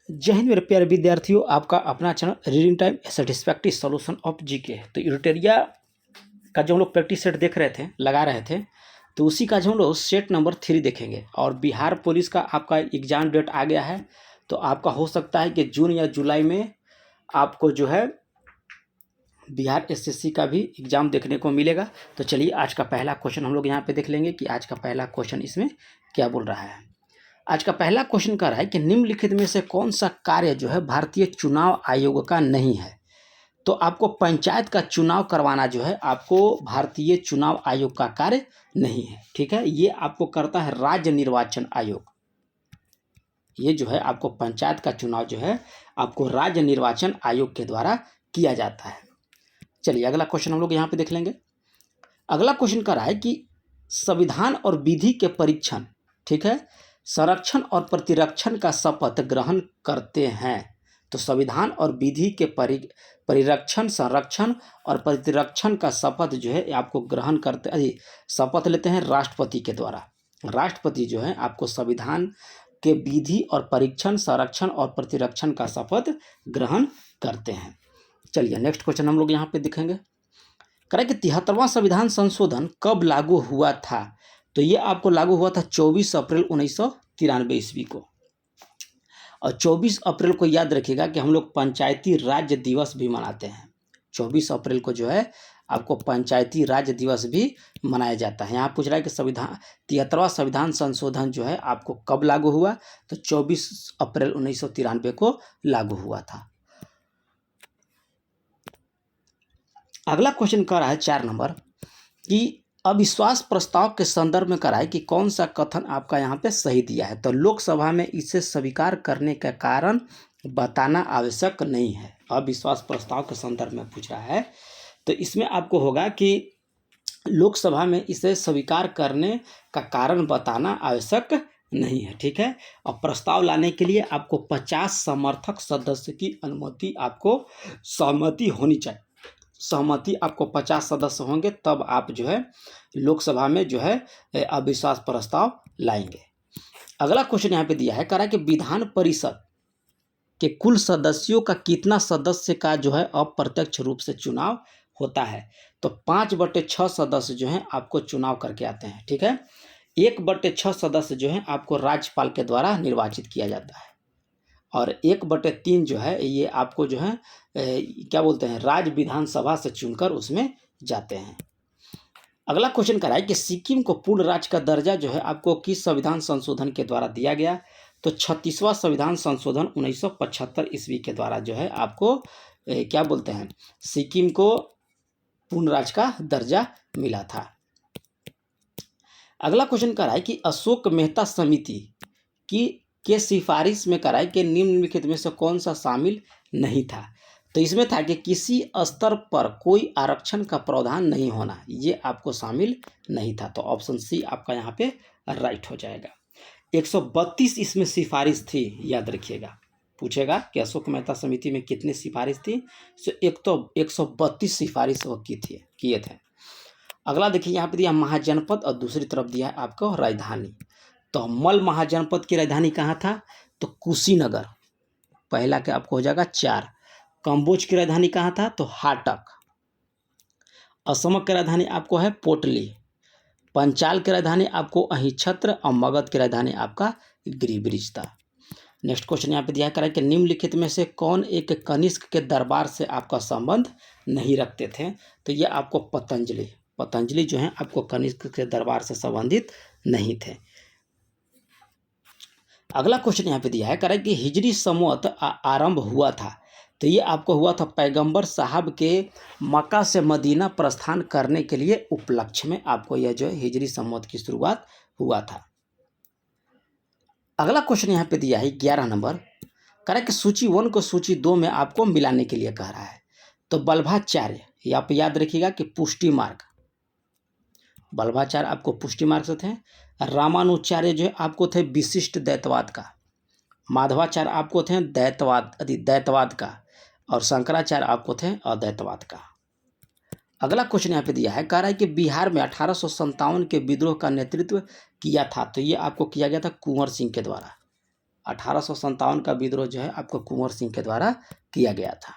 जय हिंद मेरे प्यारे विद्यार्थियों, आपका अपना channel reading time satisfactory solution of GK. तो यूटेरिया का जो हम लोग प्रैक्टिस सेट देख रहे थे, लगा रहे थे, तो उसी का जो हम लोग सेट नंबर 3 देखेंगे। और बिहार पुलिस का आपका एग्जाम डेट आ गया है, तो आपका हो सकता है कि जून या जुलाई में आपको जो है बिहार एसएससी का भी एग्जाम देखने को मिलेगा। तो चलिए आज का पहला क्वेश्चन हम लोग यहाँ पे देख लेंगे कि आज का पहला क्वेश्चन इसमें क्या बोल रहा है। आज का पहला क्वेश्चन कह रहा है कि निम्नलिखित में से कौन सा कार्य जो है भारतीय चुनाव आयोग का नहीं है। तो आपको पंचायत का चुनाव करवाना जो है आपको भारतीय चुनाव आयोग का कार्य नहीं है, ठीक है। ये आपको करता है राज्य निर्वाचन आयोग। ये जो है आपको पंचायत का चुनाव जो है आपको राज्य निर्वाचन आयोग के द्वारा किया जाता है। चलिए अगला क्वेश्चन हम लोग यहाँ पे देख लेंगे। अगला क्वेश्चन कह रहा है कि संविधान और विधि के परीक्षण, ठीक है, संरक्षण और प्रतिरक्षण का शपथ ग्रहण करते हैं। तो संविधान और विधि के परिरक्षण, संरक्षण और प्रतिरक्षण का शपथ जो है आपको ग्रहण करते शपथ लेते हैं राष्ट्रपति के द्वारा। राष्ट्रपति जो है आपको संविधान के विधि और परीक्षण, संरक्षण और प्रतिरक्षण का शपथ ग्रहण करते हैं। चलिए नेक्स्ट क्वेश्चन हम लोग यहाँ पे देखेंगे। करें कि 73वां संविधान संशोधन कब लागू हुआ था। तो ये आपको लागू हुआ था 24 अप्रैल 1993 ईस्वी को। और 24 अप्रैल को याद रखिएगा कि हम लोग पंचायती राज्य दिवस भी मनाते हैं। 24 अप्रैल को जो है आपको पंचायती राज्य दिवस भी मनाया जाता है। यहाँ पूछ रहा है कि संविधान 73वां संविधान संशोधन जो है आपको कब लागू हुआ। तो 24 अप्रैल 1993 को लागू हुआ था। अगला क्वेश्चन कर रहा है 4 नंबर कि अविश्वास प्रस्ताव के संदर्भ में करा है कि कौन सा कथन आपका यहाँ पे सही दिया है। तो लोकसभा में इसे स्वीकार करने का कारण बताना आवश्यक नहीं है। अविश्वास प्रस्ताव के संदर्भ में पूछ रहा है, तो इसमें आपको होगा कि लोकसभा में इसे स्वीकार करने का कारण बताना आवश्यक नहीं है, ठीक है। और प्रस्ताव लाने के लिए आपको 50 समर्थक सदस्य की अनुमति, आपको सहमति होनी चाहिए। सहमति आपको 50 सदस्य होंगे तब आप जो है लोकसभा में जो है अविश्वास प्रस्ताव लाएंगे। अगला क्वेश्चन यहाँ पे दिया है, कह रहा है कि विधान परिषद के कुल सदस्यों का कितना सदस्य का जो है अप्रत्यक्ष रूप से चुनाव होता है। तो 5/6 सदस्य जो हैं आपको चुनाव करके आते हैं, ठीक है। 1/6 सदस्य जो हैं आपको राज्यपाल के द्वारा निर्वाचित किया जाता है। और 1/3 जो है ये आपको जो है क्या बोलते हैं, राज्य विधानसभा से चुनकर उसमें जाते हैं। अगला क्वेश्चन करा है कि सिक्किम को पूर्ण राज्य का दर्जा जो है आपको किस संविधान संशोधन के द्वारा दिया गया। तो 36वां संविधान संशोधन 1975 ईस्वी के द्वारा जो है आपको क्या बोलते हैं, सिक्किम को पूर्ण राज्य का दर्जा मिला था। अगला क्वेश्चन करा है कि अशोक मेहता समिति के सिफारिश में कराई कि निम्नलिखित में से कौन सा शामिल नहीं था। तो इसमें था कि किसी स्तर पर कोई आरक्षण का प्रावधान नहीं होना, ये आपको शामिल नहीं था। तो ऑप्शन सी आपका यहाँ पे राइट हो जाएगा। 132 इसमें सिफारिश थी, याद रखिएगा। पूछेगा कि अशोक मेहता समिति में कितनी सिफारिश थी। तो 132 सिफारिश वो किए थे। अगला देखिए यहाँ पे दिया महाजनपद और दूसरी तरफ दिया है आपको राजधानी। तो मल महाजनपद की राजधानी कहाँ था। तो कुशीनगर, पहला के आपको हो जाएगा 4। कंबोज की राजधानी कहाँ था। तो हाटक। असम की राजधानी आपको है पोटली। पंचाल की राजधानी आपको अहिछत्र और मगध की राजधानी आपका गिरिब्रिज था। नेक्स्ट क्वेश्चन यहाँ पे दिया करा कि निम्नलिखित में से कौन एक कनिष्क के दरबार से आपका संबंध नहीं रखते थे। तो ये आपको पतंजलि जो है आपको कनिष्क के दरबार से संबंधित नहीं थे। अगला क्वेश्चन यहाँ पे दिया है, करें कि हिजरी संवत आरंभ हुआ था। तो ये आपको हुआ था पैगंबर साहब के मक्का से मदीना प्रस्थान करने के लिए उपलक्ष्य में आपको यह जो है हिजरी संवत की शुरुआत हुआ था। अगला क्वेश्चन यहाँ पे दिया है 11 नंबर, करें कि सूची 1 को सूची 2 में आपको मिलाने के लिए कह रहा है। तो बल्भाचार्य, ये आप याद रखिएगा कि पुष्टि मार्ग, बल्भाचार्य आपको पुष्टि मार्ग से थे। रामानुचार्य जो है आपको थे विशिष्ट दैतवाद का। माधवाचार्य आपको थे दैतवाद का। और शंकराचार्य आपको थे अद्वैतवाद का। अगला क्वेश्चन यहाँ पे दिया है, कह रहा है कि बिहार में 1857 के विद्रोह का नेतृत्व किया था। तो ये आपको किया गया था कुंवर सिंह के द्वारा। 1857 का विद्रोह जो है आपको कुंवर सिंह के द्वारा किया गया था।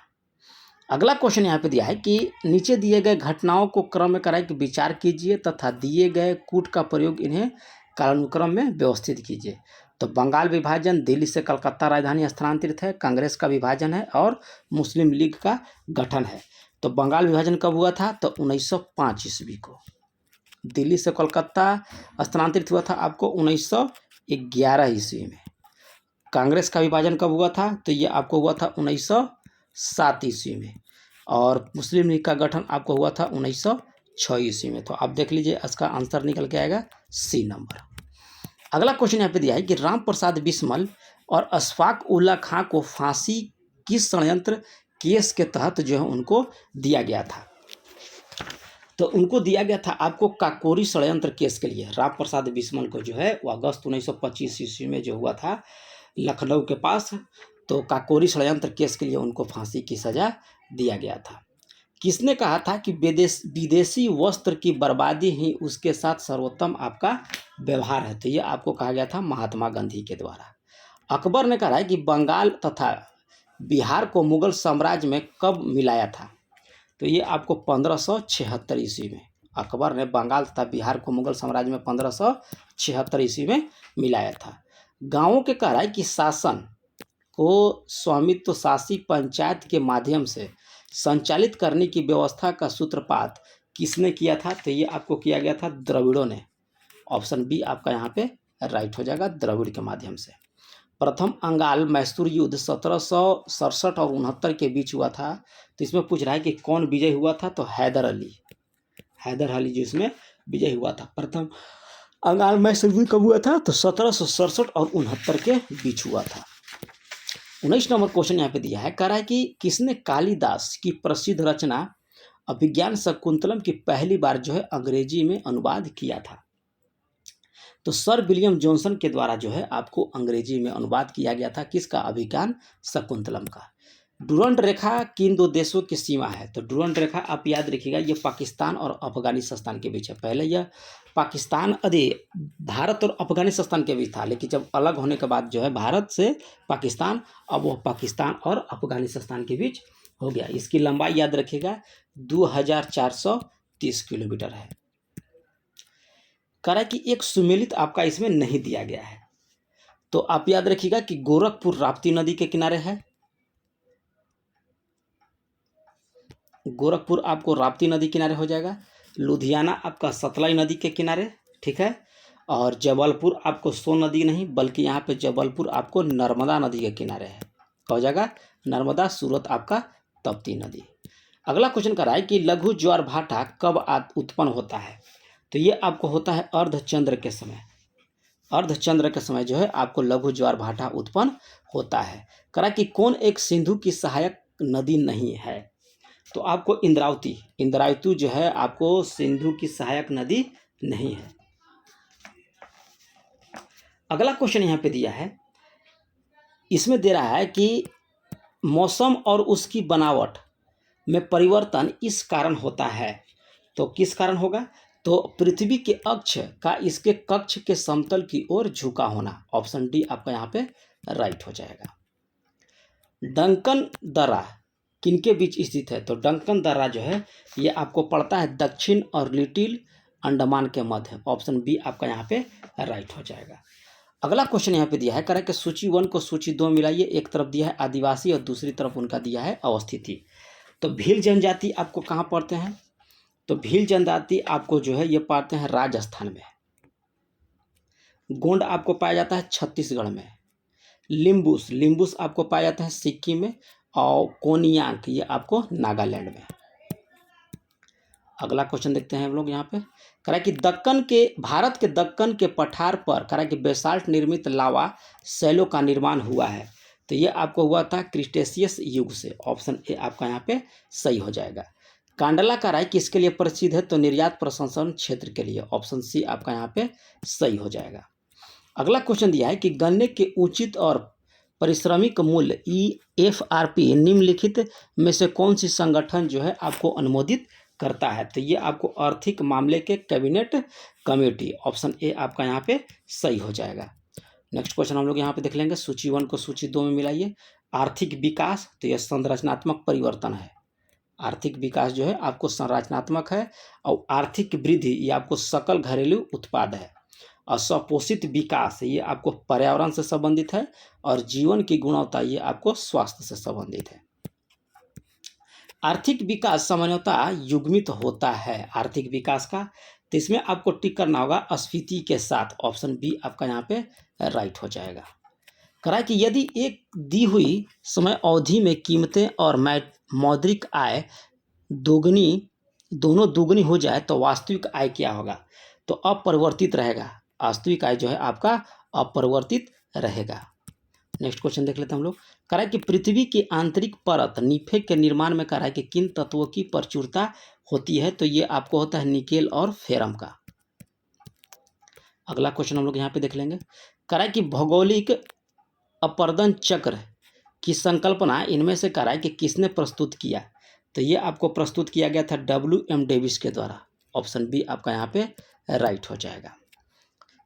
अगला क्वेश्चन यहाँ पे दिया है कि नीचे दिए गए घटनाओं को क्रम में कराए कि विचार कीजिए तथा दिए गए कूट का प्रयोग इन्हें कालानुक्रम में व्यवस्थित कीजिए। तो बंगाल विभाजन, दिल्ली से कलकत्ता राजधानी स्थानांतरित है, कांग्रेस का विभाजन है और मुस्लिम लीग का गठन है। तो बंगाल विभाजन कब हुआ था? तो 1905 ईस्वी को। दिल्ली से कोलकाता स्थानांतरित हुआ था आपको 1911 ईस्वी में। कांग्रेस का विभाजन कब हुआ था? तो ये आपको हुआ था 1907 ईस्वी में। और मुस्लिम लीग का गठन आपको हुआ था 1906 ईस्वी में। तो आप देख लीजिए, इसका आंसर निकल के आएगा सी नंबर। अगला क्वेश्चन यहाँ पे दिया है कि राम प्रसाद बिस्मल और अशफाक उल्ला खां को फांसी किस षड्यंत्र केस के तहत जो है उनको दिया गया था? तो उनको दिया गया था आपको काकोरी षड्यंत्र केस के लिए। राम प्रसाद बिस्मल को जो है वो अगस्त 1925 ईस्वी में जो हुआ था लखनऊ के पास, तो काकोरी षड्यंत्र केस के लिए उनको फांसी की सजा दिया गया था। किसने कहा था कि विदेशी वस्त्र की बर्बादी ही उसके साथ सर्वोत्तम आपका व्यवहार है? तो ये आपको कहा गया था महात्मा गांधी के द्वारा। अकबर ने कहा है कि बंगाल तथा बिहार को मुगल साम्राज्य में कब मिलाया था? तो ये आपको 1576 ईस्वी में। अकबर ने बंगाल तथा बिहार को मुगल साम्राज्य में 1576 ईस्वी में मिलाया था। गांवों के कह रहा है कि शासन को स्वामित्व शासी पंचायत के माध्यम से संचालित करने की व्यवस्था का सूत्रपात किसने किया था? तो ये आपको किया गया था द्रविड़ों ने। ऑप्शन बी आपका यहाँ पे राइट हो जाएगा, द्रविड़ के माध्यम से। प्रथम अंगाल मैसूर युद्ध 1767 और 69 के बीच हुआ था। तो इसमें पूछ रहा है कि कौन विजय हुआ था? तो हैदर अली जो इसमें विजय हुआ था। प्रथम अंगाल मैसूर युद्ध कब हुआ था? तो 1767 और 69 के बीच हुआ था। 19 नंबर क्वेश्चन यहाँ पे दिया है, कह रहा है कि किसने कालिदास की प्रसिद्ध रचना अभिज्ञान शकुंतलम की पहली बार जो है अंग्रेजी में अनुवाद किया था? तो सर विलियम जॉनसन के द्वारा जो है आपको अंग्रेजी में अनुवाद किया गया था। किसका? अभिज्ञान शकुंतलम का। डुरंड रेखा किन दो देशों की सीमा है? तो डुरंड रेखा आप याद रखिएगा, ये पाकिस्तान और अफगानिस्तान के बीच है। पहले यह भारत और अफगानिस्तान के बीच था, लेकिन जब अलग होने के बाद जो है भारत से पाकिस्तान, अब वह पाकिस्तान और अफगानिस्तान के बीच हो गया। इसकी लंबाई याद रखिएगा 2430 किलोमीटर है। कह रहा है कि एक सुमेलित आपका इसमें नहीं दिया गया है। तो आप याद रखिएगा कि गोरखपुर राप्ती नदी के किनारे है। गोरखपुर आपको राप्ती नदी किनारे हो जाएगा। लुधियाना आपका सतलज नदी के किनारे, ठीक है। और जबलपुर आपको सोन नदी नहीं, बल्कि यहाँ पे जबलपुर आपको नर्मदा नदी के किनारे है। क्या हो जाएगा? नर्मदा। सूरत आपका तप्ती नदी। अगला क्वेश्चन कर रहा है कि लघु ज्वार भाटा कब उत्पन्न होता है? तो ये आपको होता है अर्धचंद्र के समय। अर्धचंद्र के समय जो है आपको लघु ज्वार भाटा उत्पन्न होता है। करा कि कौन एक सिंधु की सहायक नदी नहीं है? तो आपको इंद्रावती जो है आपको सिंधु की सहायक नदी नहीं है। अगला क्वेश्चन यहाँ पे दिया है, इसमें दे रहा है कि मौसम और उसकी बनावट में परिवर्तन इस कारण होता है। तो किस कारण होगा? तो पृथ्वी के अक्ष का इसके कक्ष के समतल की ओर झुका होना। ऑप्शन डी आपका यहाँ पे राइट हो जाएगा। डंकन दर्रा किनके बीच स्थित है? तो डंकन दर्रा जो है ये आपको पड़ता है दक्षिण और लिटिल अंडमान के मध्य। ऑप्शन बी आपका यहाँ पे राइट हो जाएगा। अगला क्वेश्चन यहाँ पे दिया है, कह रहा है कि सूची 1 को सूची 2 मिलाइए। एक तरफ दिया है आदिवासी और दूसरी तरफ उनका दिया है अवस्थिति। तो भील जनजाति आपको कहाँ पढ़ते हैं? तो भील जनजाति आपको जो है ये पाते हैं राजस्थान में। गोंड आपको पाया जाता है छत्तीसगढ़ में। लिम्बुस आपको पाया जाता है सिक्किम में। और कोनियाक ये आपको नागालैंड में। अगला क्वेश्चन देखते हैं हम लोग यहाँ पे। कह रहा है कि भारत के दक्कन के पठार पर कह रहा है कि बेसाल्ट निर्मित लावा शैलों का निर्माण हुआ है। तो ये आपको हुआ था क्रिटेशियस युग से। ऑप्शन ए आपका यहाँ पे सही हो जाएगा। कांडला का राय किसके लिए प्रसिद्ध है? तो निर्यात प्रसंस्करण क्षेत्र के लिए। ऑप्शन सी आपका यहाँ पे सही हो जाएगा। अगला क्वेश्चन दिया है कि गन्ने के उचित और पारिश्रमिक मूल्य EFRP निम्नलिखित में से कौन सी संगठन जो है आपको अनुमोदित करता है? तो ये आपको आर्थिक मामले के कैबिनेट कमेटी। ऑप्शन ए आपका यहाँ पे सही हो जाएगा। नेक्स्ट क्वेश्चन हम लोग यहाँ पे देख लेंगे, सूची 1 को सूची 2 में मिलाइए। आर्थिक विकास, तो यह संरचनात्मक परिवर्तन है। आर्थिक विकास जो है आपको संरचनात्मक है, और आर्थिक वृद्धि ये आपको सकल घरेलू उत्पाद है। और स्वपोषित विकास ये आपको पर्यावरण से संबंधित है, और जीवन की गुणवत्ता ये आपको स्वास्थ्य से संबंधित है। आर्थिक विकास सामान्यतः युग्मित होता है आर्थिक विकास का, तो इसमें आपको टिक करना होगा स्फीति के साथ। ऑप्शन बी आपका यहाँ पे राइट हो जाएगा। करा कि यदि एक दी हुई समय अवधि में कीमतें और मौद्रिक आय दोनों दुगनी हो जाए तो वास्तविक आय क्या होगा? तो अपरिवर्तित रहेगा। वास्तविक आय जो है आपका अपरिवर्तित रहेगा। नेक्स्ट क्वेश्चन देख लेते हैं हम लोग। करा कि पृथ्वी की आंतरिक परत निफे के निर्माण में करा कि किन तत्वों की प्रचुरता होती है? तो ये आपको होता है निकेल और फेरम का। अगला क्वेश्चन हम लोग यहाँ पे देख लेंगे। करा कि भौगोलिक अपर्दन चक्र की संकल्पना इनमें से करा कि किसने प्रस्तुत किया? तो ये आपको प्रस्तुत किया गया था WM डेविस के द्वारा। ऑप्शन बी आपका यहाँ पे राइट हो जाएगा।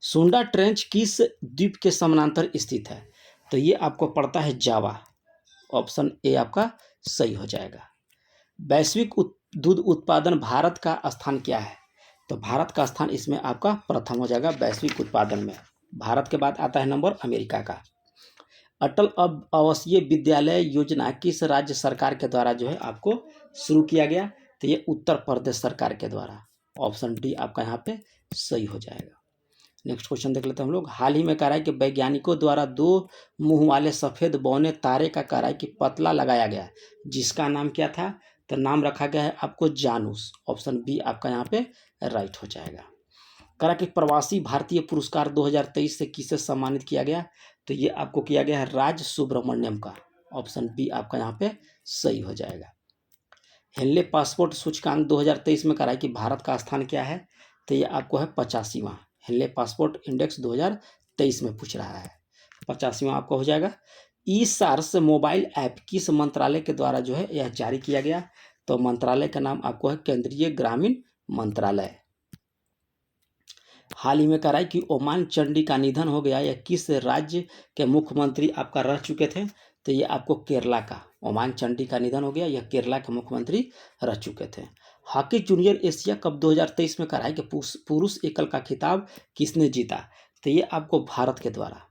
सुंडा ट्रेंच किस द्वीप के समानांतर स्थित है? तो ये आपको पड़ता है जावा। ऑप्शन ए आपका सही हो जाएगा। वैश्विक दूध उत्पादन भारत का स्थान क्या है? तो भारत का स्थान इसमें आपका प्रथम हो जाएगा वैश्विक उत्पादन में। भारत के बाद आता है नंबर अमेरिका का। अटल आवासीय विद्यालय योजना किस राज्य सरकार के द्वारा जो है आपको शुरू किया गया? तो ये उत्तर प्रदेश सरकार के द्वारा। ऑप्शन डी आपका यहाँ पे सही हो जाएगा। नेक्स्ट क्वेश्चन देख लेते हैं हम लोग। हाल ही में कहा है कि वैज्ञानिकों द्वारा 2 मुंह वाले सफेद बौने तारे का कहा है कि पतला लगाया गया, जिसका नाम क्या था? तो नाम रखा गया है आपको जानूस। ऑप्शन बी आपका यहाँ पे राइट हो जाएगा। कहा कि प्रवासी भारतीय पुरस्कार 2023 से किसे सम्मानित किया गया? तो ये आपको किया गया है राज सुब्रमण्यम का। ऑप्शन बी आपका यहाँ पे सही हो जाएगा। हेनले पासपोर्ट सूचकांक 2023 में कहा है कि भारत का स्थान क्या है? तो ये आपको है 85वां। हेनले पासपोर्ट इंडेक्स 2023 में पूछ रहा है, 85वां आपको हो जाएगा। ई सार्स मोबाइल ऐप किस मंत्रालय के द्वारा जो है यह जारी किया गया? तो मंत्रालय का नाम आपको है केंद्रीय ग्रामीण मंत्रालय। हाल ही में कहा है कि ओमान चंडी का निधन हो गया, यह किस राज्य के मुख्यमंत्री आपका रह चुके थे? तो ये आपको केरला का। ओमान चंडी का निधन हो गया, यह केरला के मुख्यमंत्री रह चुके थे। हॉकी जूनियर एशिया कप 2023 में कहा है कि पुरुष एकल का खिताब किसने जीता? तो ये आपको भारत के द्वारा।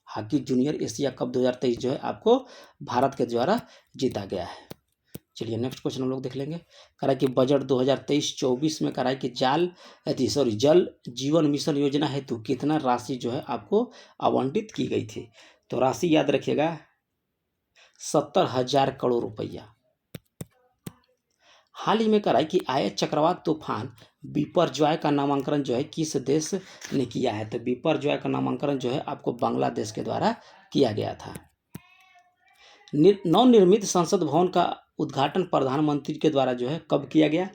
हॉकी जूनियर एशिया कप 2023 जो है आपको भारत के द्वारा जीता गया है। चलिए नेक्स्ट क्वेश्चन हम लोग देख लेंगे। कहा कि बजट 2023-24 में कहा कि जल जीवन मिशन योजना हेतु कितना राशि जो है आपको आवंटित की गई थी? तो राशि याद रखिएगा 70,000 करोड़ रुपया। हाल ही में कहा कि आयत चक्रवात तूफान बिपरजॉय का नामांकन जो है किस देश ने किया है? तो बिपरजॉय का नामांकन जो है आपको बांग्लादेश के द्वारा किया गया था। नवनिर्मित संसद भवन का उद्घाटन प्रधानमंत्री के द्वारा जो है कब किया गया?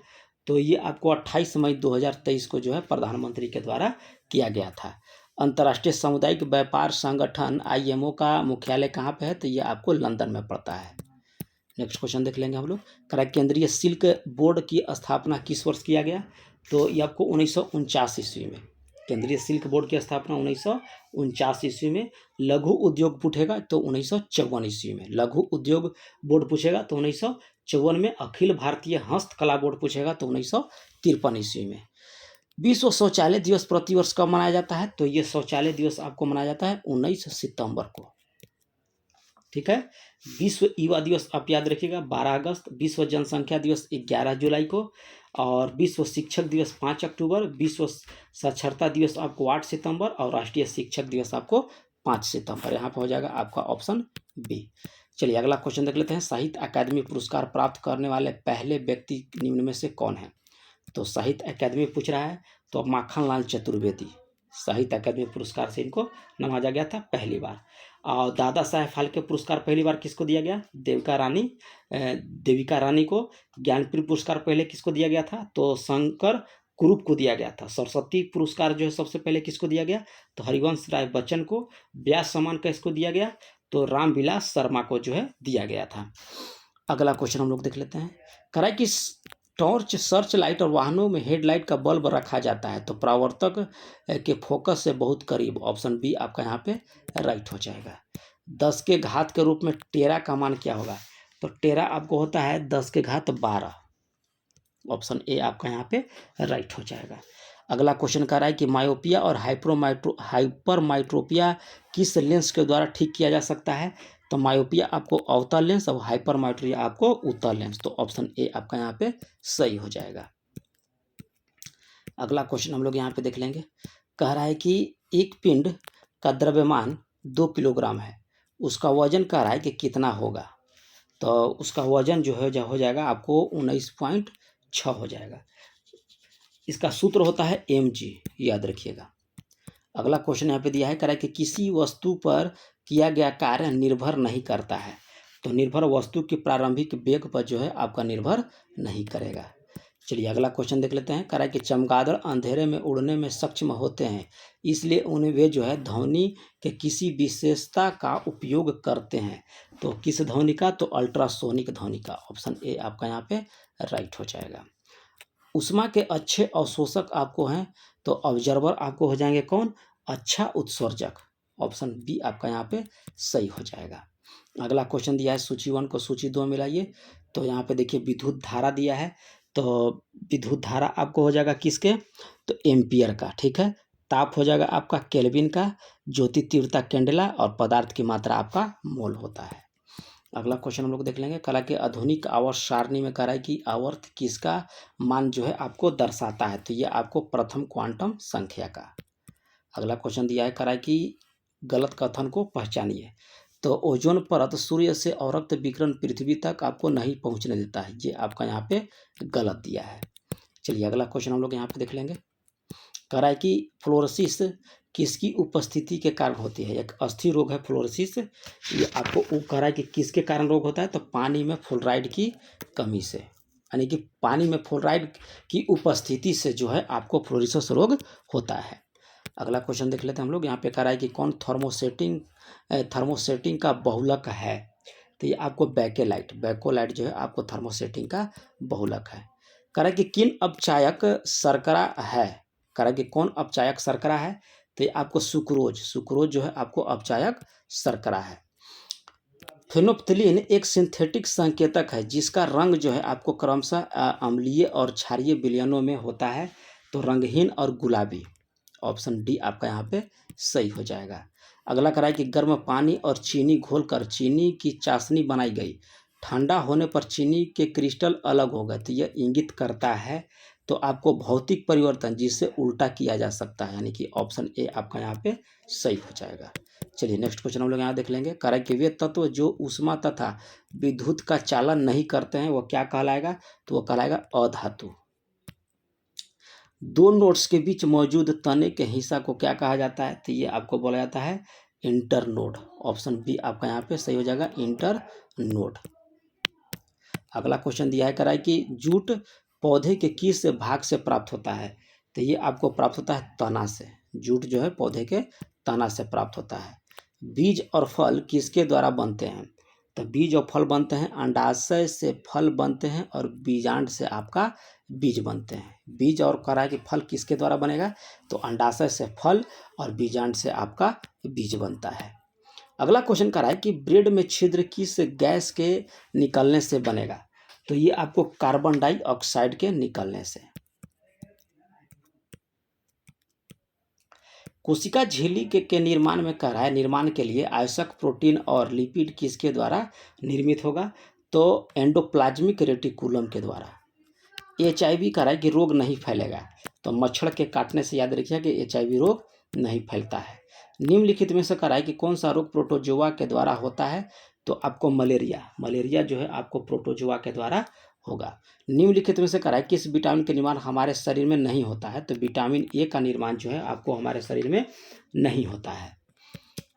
तो ये आपको 28 मई 2023 को जो है प्रधानमंत्री के द्वारा किया गया था। अंतर्राष्ट्रीय सामुदायिक व्यापार संगठन IMO का मुख्यालय कहाँ पे है? तो ये आपको लंदन में पड़ता है। नेक्स्ट क्वेश्चन देख लेंगे हम लोग। करा केंद्रीय सिल्क बोर्ड की स्थापना किस वर्ष किया गया? तो ये आपको 1949 ईस्वी में। केंद्रीय सिल्क बोर्ड की स्थापना 1949 ईस्वी में। लघु उद्योग पूछेगा तो 1954 ईस्वी में। लघु उद्योग बोर्ड पूछेगा तो 1954 में। अखिल भारतीय हस्तकला बोर्ड पूछेगा तो 1953 ईस्वी में। विश्व शौचालय दिवस प्रतिवर्ष कब मनाया जाता है? तो ये शौचालय दिवस आपको मनाया जाता है 19 सितंबर को। ठीक है। विश्व युवा दिवस आप याद रखिएगा 12 अगस्त। विश्व जनसंख्या दिवस 11 जुलाई को। और विश्व शिक्षक दिवस 5 अक्टूबर। विश्व साक्षरता दिवस आपको 8 सितंबर। और राष्ट्रीय शिक्षक दिवस आपको 5 सितंबर। यहाँ पर हो जाएगा आपका ऑप्शन बी। चलिए अगला क्वेश्चन देख लेते हैं। साहित्य अकादमी पुरस्कार प्राप्त करने वाले पहले व्यक्ति निम्न में से कौन है? तो साहित्य अकादमी पूछ रहा है तो माखनलाल चतुर्वेदी साहित्य अकादमी पुरस्कार से इनको नवाजा गया था पहली बार। और दादा साहेब फाल्के पुरस्कार पहली बार किसको दिया गया? देविका रानी को। ज्ञानपीठ पुरस्कार पहले किसको दिया गया था? तो शंकर कुरूप को दिया गया था। सरस्वती पुरस्कार जो है सबसे पहले किसको दिया गया? तो हरिवंश राय बच्चन को। व्यास सम्मान किसको दिया गया? तो रामविलास शर्मा को जो है दिया गया था। अगला क्वेश्चन हम लोग देख लेते हैं। करा कि टॉर्च, सर्च लाइट और वाहनों में हेडलाइट का बल्ब रखा जाता है तो परावर्तक के फोकस से बहुत करीब। ऑप्शन बी आपका यहाँ पे राइट हो जाएगा। 10 के घात के रूप में टेरा का मान क्या होगा? तो टेरा आपको होता है 10 के घात 12। ऑप्शन ए आपका यहाँ पे राइट हो जाएगा। अगला क्वेश्चन कह रहा है कि मायोपिया और हाइपरमाइट्रोपिया किस लेंस के द्वारा ठीक किया जा सकता है? तो मायोपिया आपको अवतल लेंस और हाइपरमाइट्रोपिया आपको उत्तल लेंस। तो ऑप्शन ए आपका यहाँ पे सही हो जाएगा। अगला क्वेश्चन हम लोग यहाँ पे देख लेंगे। कह रहा है कि एक पिंड का द्रव्यमान 2 किलोग्राम है, उसका वजन कह रहा है कि कितना होगा? तो उसका वजन जो है हो जाएगा आपको 19.6 हो जाएगा। इसका सूत्र होता है mg, याद रखिएगा। अगला क्वेश्चन यहाँ पे दिया है, कह रहा है कि किसी वस्तु पर किया गया कार्य निर्भर नहीं करता है। तो निर्भर वस्तु के प्रारंभिक वेग पर जो है आपका निर्भर नहीं करेगा। चलिए अगला क्वेश्चन देख लेते हैं। कह रहा है कि चमगादड़ अंधेरे में उड़ने में सक्षम होते हैं, इसलिए उन्हें वे जो है ध्वनि के किसी विशेषता का उपयोग करते हैं। तो किस ध्वनि का? तो अल्ट्रासोनिक ध्वनि का। ऑप्शन ए आपका यहाँ पे राइट हो जाएगा। उष्मा के अच्छे अवशोषक आपको हैं, तो ऑब्जर्वर आपको हो जाएंगे कौन? अच्छा उत्सर्जक। ऑप्शन बी आपका यहाँ पे सही हो जाएगा। अगला क्वेश्चन दिया है सूची 1 को सूची 2 मिलाइए। तो यहाँ पे देखिए विद्युत धारा दिया है, तो विद्युत धारा आपको हो जाएगा किसके? तो एम्पियर का। ठीक है। ताप हो जाएगा आपका केल्विन का, ज्योति तीव्रता कैंडेला और पदार्थ की मात्रा आपका मोल होता है। अगला क्वेश्चन हम लोग देख लेंगे। कला के आधुनिक आवर्त सारणी में कह रहा है कि आवर्त किसका मान जो है आपको दर्शाता है? तो ये आपको प्रथम क्वांटम संख्या का। अगला क्वेश्चन दिया है, कह रहा है कि गलत कथन को पहचानिए। तो ओजोन परत सूर्य से अवरक्त विकिरण पृथ्वी तक आपको नहीं पहुंचने देता है, ये आपका यहाँ पे गलत दिया है। चलिए अगला क्वेश्चन हम लोग यहाँ पे देख लेंगे। कह रहा है कि फ्लोरोसिस किसकी उपस्थिति के कारण होती है? एक अस्थिर रोग है फ्लोरोसिस। ये आपको वो कह रहा है कि किसके कारण रोग होता है? तो पानी में फ्लोराइड की कमी से, यानी कि पानी में फ्लोराइड की उपस्थिति से जो है आपको फ्लोरोसिस रोग होता है। अगला क्वेश्चन देख लेते हैं हम लोग। यहाँ पे कह रहा है कि कौन थर्मोसेटिंग का बहुलक है? तो ये आपको बैकोलाइट जो है आपको थर्मोसेटिंग का बहुलक है। कह रहा है कि किन अपचायक शर्करा है? कह रहा है कि कौन अपचायक शर्करा है? तो ये आपको सुक्रोज जो है आपको अपचायक शर्करा है। फेनोल्फ्थलीन एक सिंथेटिक संकेतक है जिसका रंग जो है आपको क्रमशः अम्लीय और क्षारीय विलयनों में होता है, तो रंगहीन और गुलाबी। ऑप्शन डी आपका यहाँ पे सही हो जाएगा। अगला कह रहा है कि गर्म पानी और चीनी घोलकर चीनी की चाशनी बनाई गई, ठंडा होने पर चीनी के क्रिस्टल अलग हो गए, तो यह इंगित करता है तो आपको भौतिक परिवर्तन जिससे उल्टा किया जा सकता है, यानी कि ऑप्शन ए आपका यहाँ पे सही हो जाएगा। चलिए नेक्स्ट क्वेश्चन हम लोग यहाँ देख लेंगे। कह रहा है कि वे तत्व जो ऊष्मा तथा विद्युत का चालन नहीं करते हैं वो क्या कहलाएगा? तो वो कहलाएगा अधातु। दो नोड्स के बीच मौजूद तने के हिस्सा को क्या कहा जाता है? तो ये आपको बोला जाता है इंटरनोड। ऑप्शन बी आपका यहाँ पे सही हो जाएगा, इंटरनोड। अगला क्वेश्चन दिया है, कह रहा है कि जूट पौधे के किस भाग से प्राप्त होता है? तो ये आपको प्राप्त होता है तना से। जूट जो है पौधे के तना से प्राप्त होता है। बीज और फल किसके द्वारा बनते हैं? तो बीज और फल बनते हैं अंडाशय से फल बनते हैं और बीजांड से आपका बीज बनते हैं। बीज और कह रहा है कि फल किसके द्वारा बनेगा? तो अंडाशय से फल और बीजांड से आपका बीज बनता है। अगला क्वेश्चन कह रहा है कि ब्रेड में छिद्र किस गैस के निकलने से बनेगा? तो ये आपको कार्बन डाइऑक्साइड के निकलने से। कोशिका झिल्ली के निर्माण में कह रहा है, निर्माण के लिए आवश्यक प्रोटीन और लिपिड किसके द्वारा निर्मित होगा? तो एंडोप्लाज्मिक रेटिकुलम के द्वारा। HIV कह रहा है कि रोग नहीं फैलेगा, तो मच्छर के काटने से याद रखिए कि HIV रोग नहीं फैलता है। निम्नलिखित में से कह रहा है कि कौन सा रोग प्रोटोजोआ के द्वारा होता है? तो आपको मलेरिया जो है आपको प्रोटोजोआ के द्वारा होगा। निम्नलिखित में से कह रहा है किस विटामिन का निर्माण हमारे शरीर में नहीं होता है? तो विटामिन ए का निर्माण जो है आपको हमारे शरीर में नहीं होता है।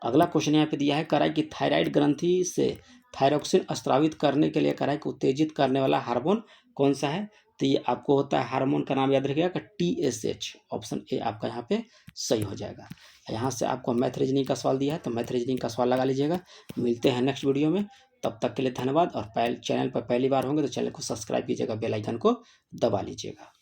अगला क्वेश्चन यहाँ पे दिया है, कह रहा है कि थायराइड ग्रंथि से थायरोक्सिन स्रावित करने के लिए कह रहा है कि उत्तेजित करने वाला हार्मोन कौन सा है? तो ये आपको होता है, हार्मोन का नाम याद रखिएगा, TSH। ऑप्शन ए आपका यहाँ पे सही हो जाएगा। यहाँ से आपको मैथ रीजनिंग का सवाल दिया है, तो मैथ रीजनिंग का सवाल लगा लीजिएगा। मिलते हैं नेक्स्ट वीडियो में, तब तक के लिए धन्यवाद। और चैनल पर पहली बार होंगे तो चैनल को सब्सक्राइब कीजिएगा, बेल आइकन को दबा लीजिएगा।